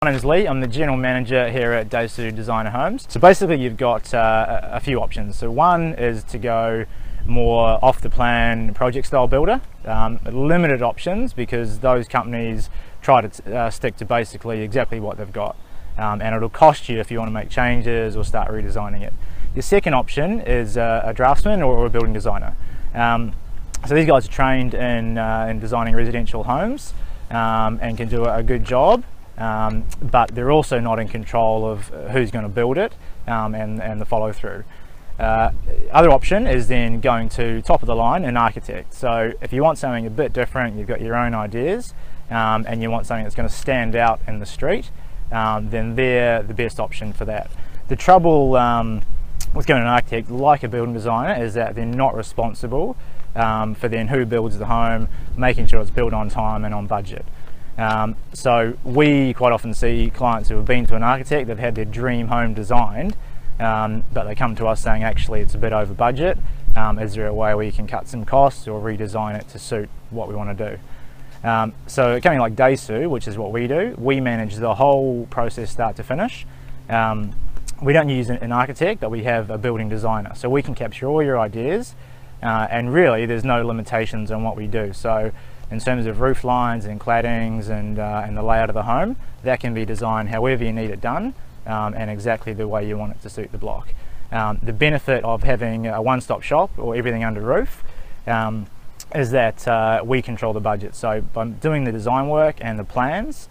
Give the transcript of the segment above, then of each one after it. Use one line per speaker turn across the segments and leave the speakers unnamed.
My name is Lee. I'm the General Manager here at Desu Designer Homes. So basically you've got a few options. So one is to go more off the plan project style builder. Limited options because those companies try to stick to basically exactly what they've got. And it'll cost you if you want to make changes or start redesigning it. Your second option is a draftsman or a building designer. So these guys are trained in designing residential homes and can do a good job. But they're also not in control of who's going to build it and the follow through. Other option is then going to top of the line, an architect. So if you want something a bit different, you've got your own ideas and you want something that's going to stand out in the street, then they're the best option for that. The trouble with going to an architect, like a building designer, is that they're not responsible for then who builds the home, making sure it's built on time and on budget. So we quite often see clients who have been to an architect, they've had their dream home designed, but they come to us saying actually it's a bit over budget. Is there a way where you can cut some costs or redesign it to suit what we want to do? So a company like Desu, which is what we do, we manage the whole process start to finish. We don't use an architect, but we have a building designer, so we can capture all your ideas and really there's no limitations on what we do. So in terms of roof lines and claddings and the layout of the home, that can be designed however you need it done and exactly the way you want it to suit the block. The benefit of having a one-stop shop or everything under roof is that we control the budget. So by doing the design work and the plans,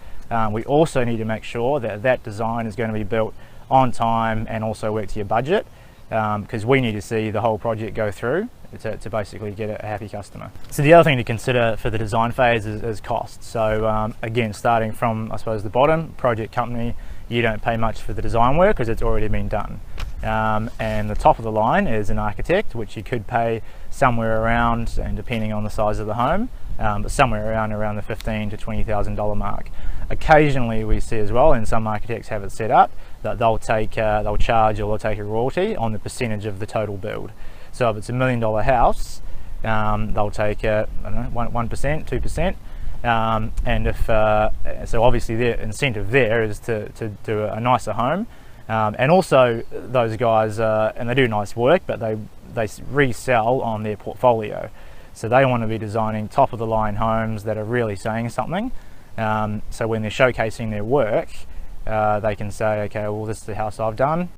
we also need to make sure that that design is going to be built on time and also work to your budget, because we need to see the whole project go through to basically get a happy customer. So the other thing to consider for the design phase is cost. So again, starting from, I suppose, the bottom, project company, you don't pay much for the design work because it's already been done. And the top of the line is an architect, which you could pay somewhere around, and depending on the size of the home, but somewhere around the $15,000 to $20,000 mark. Occasionally we see as well, and some architects have it set up, that they'll charge or they'll take a royalty on the percentage of the total build. So if it's $1 million house, they'll take I don't know, 1%, 2%, and if so obviously their incentive there is to do a nicer home, and also those guys and they do nice work, but they resell on their portfolio. So they want to be designing top of the line homes that are really saying something. So when they're showcasing their work, they can say, okay, well, this is the house I've done.